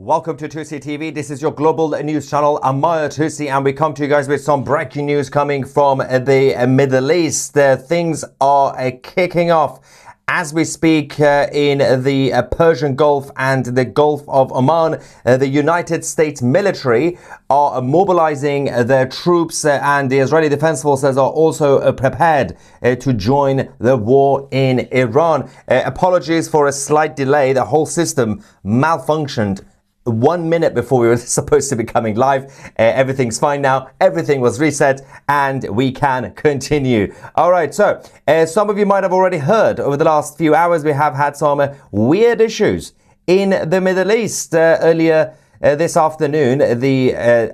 Welcome to Tusi TV. This is your global news channel. I'm Maya Tusi, and we come to you guys with some breaking news coming from the Middle East. Things are kicking off as we speak in the Persian Gulf and the Gulf of Oman. The United States military are mobilizing their troops, and the Israeli Defense Forces are also prepared to join the war in Iran. Apologies for a slight delay. The whole system malfunctioned 1 minute before we were supposed to be coming live. Everything's fine now. Everything was reset and we can continue. All right, so some of you might have already heard over the last few hours we have had some weird issues in the Middle East. Earlier this afternoon, the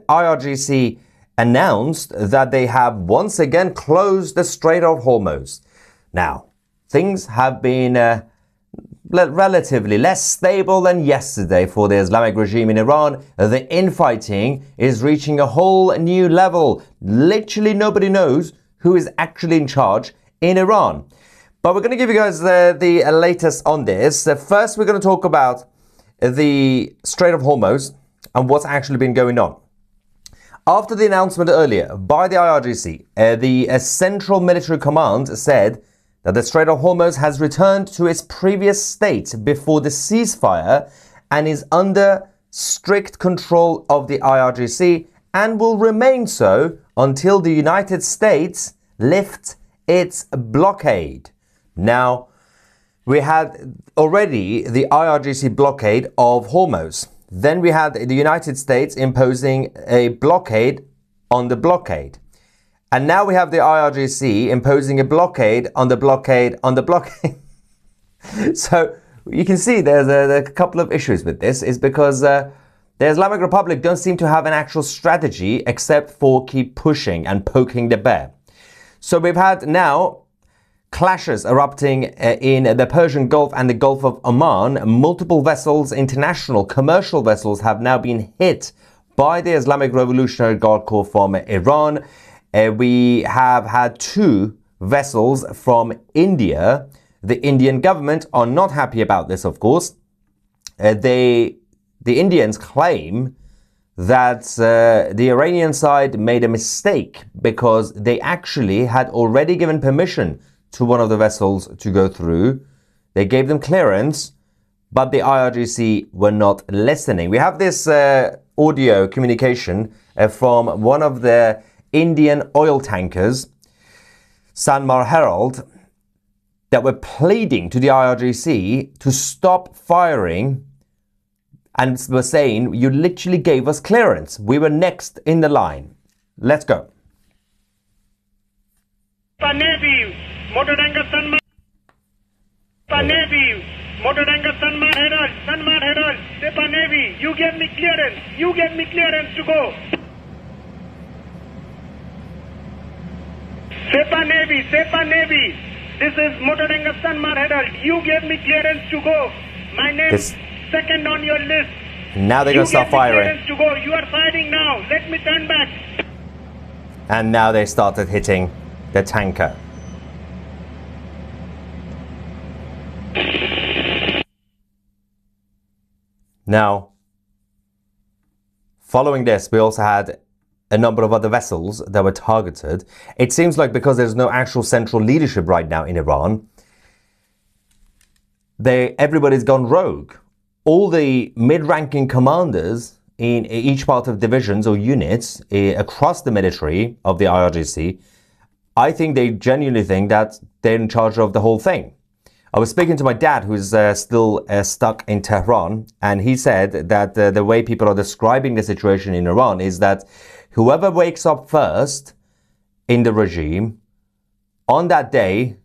IRGC announced that they have once again closed the Strait of Hormuz. Now, things have been relatively less stable than yesterday for the Islamic regime in Iran. The infighting is reaching a whole new level. Literally nobody knows who is actually in charge in Iran. But we're going to give you guys the latest on this. First, we're going to talk about the Strait of Hormuz and what's actually been going on. After the announcement earlier by the IRGC, the Central Military Command said that the Strait of Hormuz has returned to its previous state before the ceasefire and is under strict control of the IRGC and will remain so until the United States lifts its blockade. Now, we had already the IRGC blockade of Hormuz. Then we had the United States imposing a blockade on the blockade. And now we have the IRGC imposing a blockade on the blockade on the blockade. So you can see there's a couple of issues with this. Is because the Islamic Republic don't seem to have an actual strategy except for keep pushing and poking the bear. So we've had now clashes erupting in the Persian Gulf and the Gulf of Oman. Multiple vessels, international commercial vessels, have now been hit by the Islamic Revolutionary Guard Corps from Iran. We have had 2 vessels from India. The Indian government are not happy about this, of course. The Indians claim that the Iranian side made a mistake because they actually had already given permission to one of the vessels to go through. They gave them clearance, but the IRGC were not listening. We have this audio communication from one of the Indian oil tankers, Sanmar Herald, that were pleading to the IRGC to stop firing and were saying, you literally gave us clearance. We were next in the line. Let's go. Navy, motor tanker Sanmar Herald, Sepa Navy, you gave me clearance to go. Sepa Navy, this is motor tanker Sanmar Herald. You gave me clearance to go. My name is second on your list. Now they're going to start firing. To go. You are firing now. Let me turn back. And now they started hitting the tanker. Now, following this, we also had a number of other vessels that were targeted. It seems like because there's no actual central leadership right now in Iran, everybody's gone rogue. All the mid-ranking commanders in each part of divisions or units across the military of the IRGC, I think they genuinely think that they're in charge of the whole thing. I was speaking to my dad, who's still stuck in Tehran, and he said that the way people are describing the situation in Iran is that whoever wakes up first in the regime, on that day,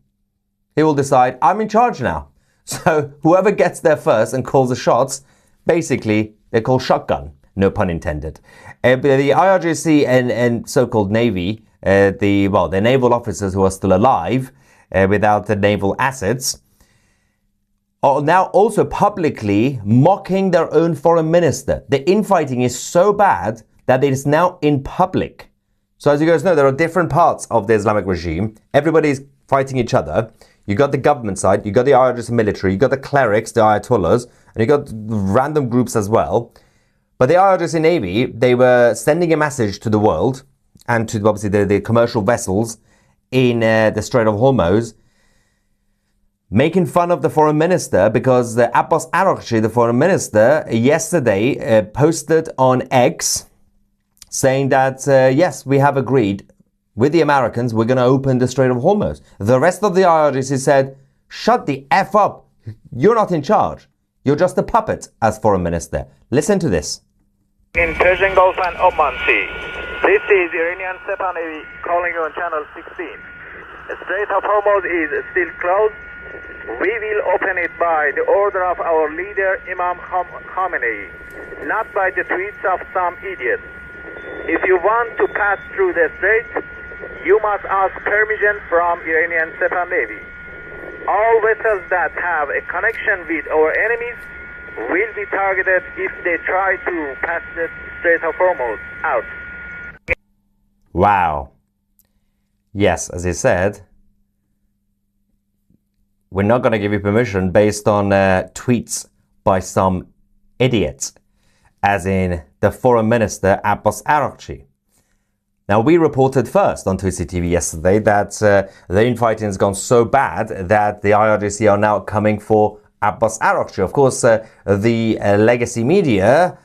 he will decide, I'm in charge now. So whoever gets there first and calls the shots, basically, they call shotgun, no pun intended. The IRGC and so-called Navy, the naval officers who are still alive without the naval assets, are now also publicly mocking their own foreign minister. The infighting is so bad that it is now in public. So as you guys know, there are different parts of the Islamic regime. Everybody's fighting each other. You got the government side, you got the IRGC military, you got the clerics, the ayatollahs, and you got random groups as well. But the IRGC Navy, they were sending a message to the world and to obviously the commercial vessels in the Strait of Hormuz, making fun of the foreign minister because Abbas Araghchi, the foreign minister, yesterday posted on X saying that, yes, we have agreed with the Americans, we're going to open the Strait of Hormuz. The rest of the IRGC said, shut the F up. You're not in charge. You're just a puppet as foreign minister. Listen to this. In Persian Gulf and Oman Sea. This is Iranian Sepah Navy calling you on channel 16. The Strait of Hormuz is still closed. We will open it by the order of our leader Imam Khamenei, not by the tweets of some idiot. If you want to pass through the strait, you must ask permission from Iranian Sepah Navy. All vessels that have a connection with our enemies will be targeted if they try to pass the Strait of Hormuz out. Wow. Yes, as he said, we're not going to give you permission based on tweets by some idiots, as in the foreign minister Abbas Araghchi. Now, we reported first on 2CTV yesterday that the infighting has gone so bad that the IRGC are now coming for Abbas Araghchi. Of course, the legacy media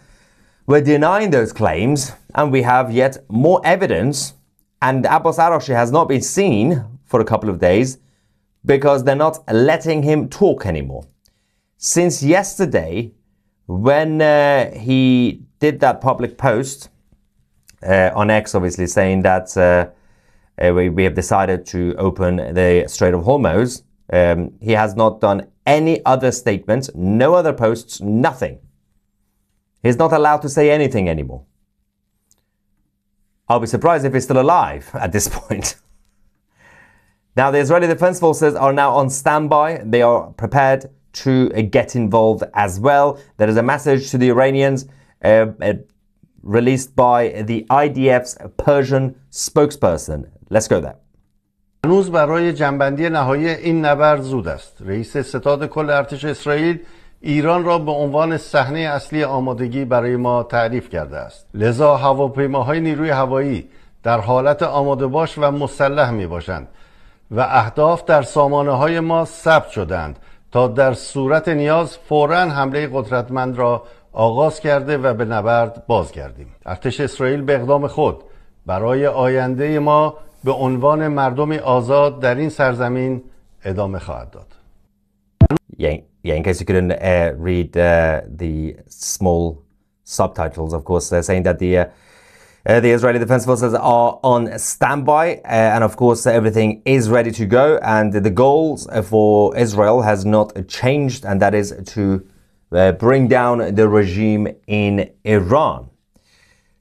were denying those claims, and we have yet more evidence, and Abbas Araghchi has not been seen for a couple of days because they're not letting him talk anymore. Since yesterday, when he did that public post on X, obviously saying that we have decided to open the Strait of Hormuz, he has not done any other statements, no other posts, nothing. He's not allowed to say anything anymore. I'll be surprised if he's still alive at this point. Now, the Israeli Defense Forces are now on standby. They are prepared to get involved as well. There is a message to the Iranians released by the IDF's Persian spokesperson. Let's go there. هنوز برای جنبندی نهایی این نبرد زود است. رئیس ستاد کل ارتش اسرائیل ایران را به عنوان صحنه اصلی آمادگی برای ما تعریف کرده است. لذا هواپیماهای نیروی هوایی در حالت آماده باش و مسلح می باشند و اهداف در سامانه‌های ما ثبت شدند تا در صورت نیاز فوراً حمله قدرتمند را آغاز کرده و به نبرد بازگردیم. ارتش اسرائیل به اقدام خود برای آینده ما به عنوان مردمی آزاد در این سرزمین ادامه خواهد داد. Yeah, in case you couldn't read the small subtitles, of course, they're saying that the Israeli Defense Forces are on standby, and of course everything is ready to go, and the goals for Israel has not changed, and that is to bring down the regime in Iran.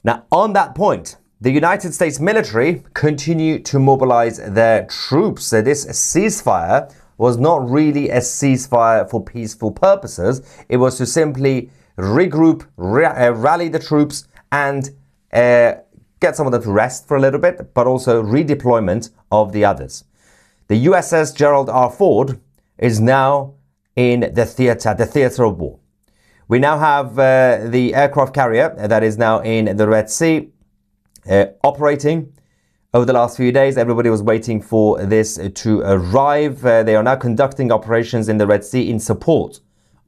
Now, on that point, the United States military continue to mobilize their troops. So this ceasefire was not really a ceasefire for peaceful purposes. It was to simply regroup, rally the troops, and get some of them to rest for a little bit, but also redeployment of the others. The USS Gerald R. Ford is now in the theater of war. We now have the aircraft carrier that is now in the Red Sea operating. Over the last few days, everybody was waiting for this to arrive. They are now conducting operations in the Red Sea in support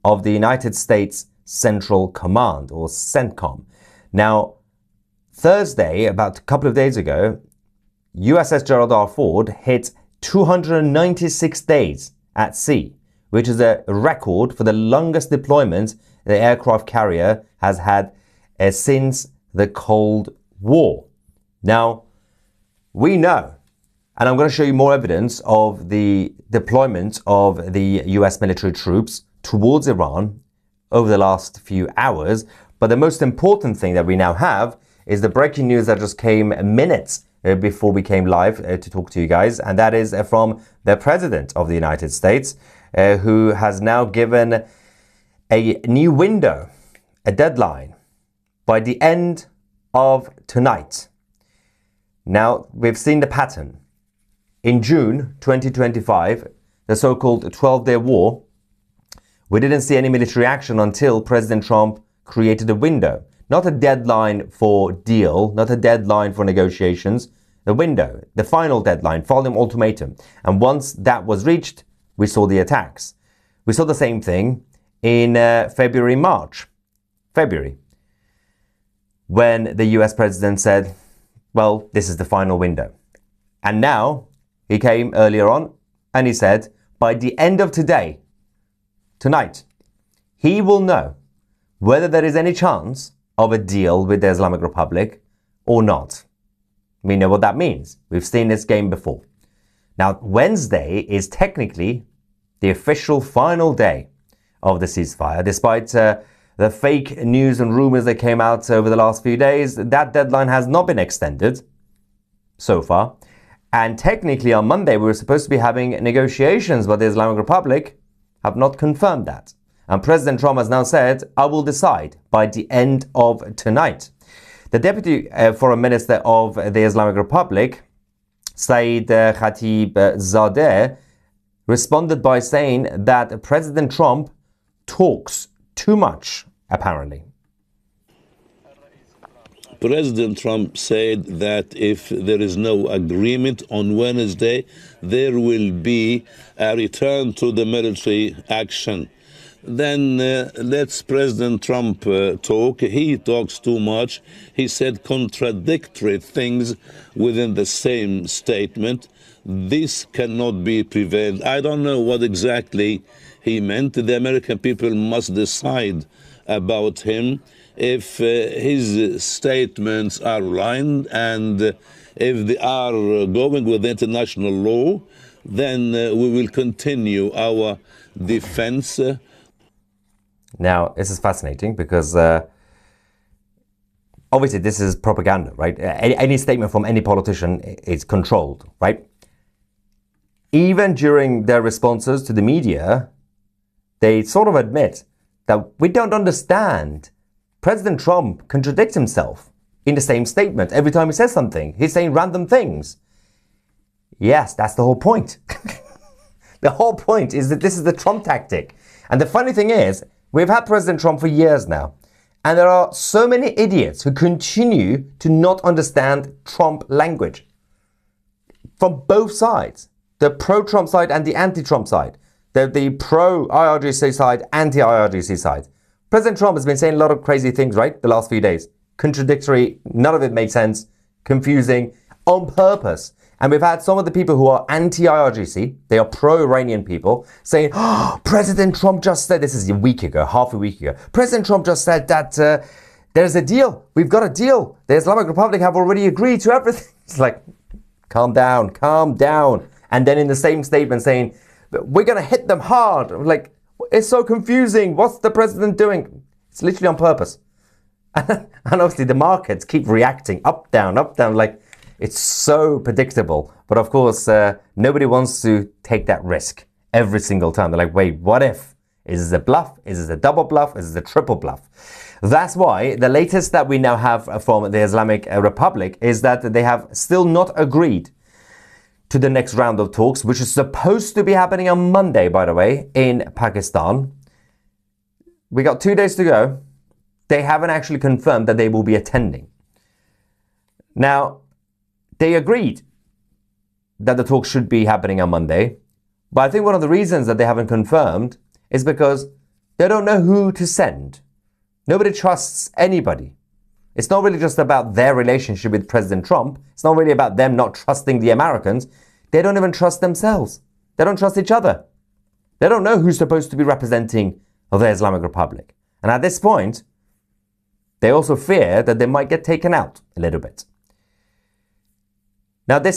of the United States Central Command, or CENTCOM. Now, Thursday, about a couple of days ago, USS Gerald R. Ford hit 296 days at sea, which is a record for the longest deployment the aircraft carrier has had since the Cold War. Now, we know, and I'm going to show you more evidence of the deployment of the US military troops towards Iran over the last few hours, but the most important thing that we now have is the breaking news that just came minutes before we came live to talk to you guys, and that is from the President of the United States, who has now given a new window, a deadline, by the end of tonight. Now, we've seen the pattern. In June 2025, the so-called 12-day war, we didn't see any military action until President Trump created a window. not a deadline for deal, not a deadline for negotiations, the window, the final deadline, final ultimatum. And once that was reached, we saw the attacks. We saw the same thing in February, when the US president said, well, this is the final window. And now he came earlier on and he said, by the end of today, tonight, he will know whether there is any chance of a deal with the Islamic Republic or not. We know what that means. We've seen this game before. Now, Wednesday is technically the official final day of the ceasefire. Despite the fake news and rumors that came out over the last few days, that deadline has not been extended so far. And technically on Monday, we were supposed to be having negotiations, but the Islamic Republic have not confirmed that. And President Trump has now said, I will decide by the end of tonight. The Deputy Foreign Minister of the Islamic Republic, Saeed Khatibzadeh, responded by saying that President Trump talks too much, apparently. President Trump said that if there is no agreement on Wednesday, there will be a return to the military action. Then let's President Trump talk. He talks too much. He said contradictory things within the same statement. This cannot be prevailed. I don't know what exactly he meant. The American people must decide about him if his statements are aligned, and if they are going with international law, then we will continue our defense. Now, this is fascinating because obviously this is propaganda, right? Any statement from any politician is controlled, right? Even during their responses to the media, they sort of admit that we don't understand. President Trump contradicts himself in the same statement. Every time he says something, he's saying random things. Yes, that's the whole point. The whole point is that this is the Trump tactic. And the funny thing is, we've had President Trump for years now, and there are so many idiots who continue to not understand Trump language from both sides, the pro-Trump side and the anti-Trump side, the pro-IRGC side, anti-IRGC side. President Trump has been saying a lot of crazy things, right, the last few days. Contradictory, none of it makes sense, confusing, on purpose. And we've had some of the people who are anti-IRGC, they are pro-Iranian people, saying, oh, President Trump just said, this is a week ago, half a week ago, President Trump just said that there's a deal, we've got a deal, the Islamic Republic have already agreed to everything. It's like, calm down, calm down. And then in the same statement saying, we're going to hit them hard. Like, it's so confusing. What's the president doing? It's literally on purpose. And obviously the markets keep reacting up, down, like it's so predictable. But of course, nobody wants to take that risk every single time. They're like, wait, what if? Is this a bluff? Is this a double bluff? Is this a triple bluff? That's why the latest that we now have from the Islamic Republic is that they have still not agreed to the next round of talks, which is supposed to be happening on Monday, by the way, in Pakistan. We got 2 days to go. They haven't actually confirmed that they will be attending. Now, they agreed that the talks should be happening on Monday, but I think one of the reasons that they haven't confirmed is because they don't know who to send. Nobody trusts anybody. It's not really just about their relationship with President Trump. It's not really about them not trusting the Americans. They don't even trust themselves. They don't trust each other. They don't know who's supposed to be representing the Islamic Republic. And at this point, they also fear that they might get taken out a little bit. Now, this is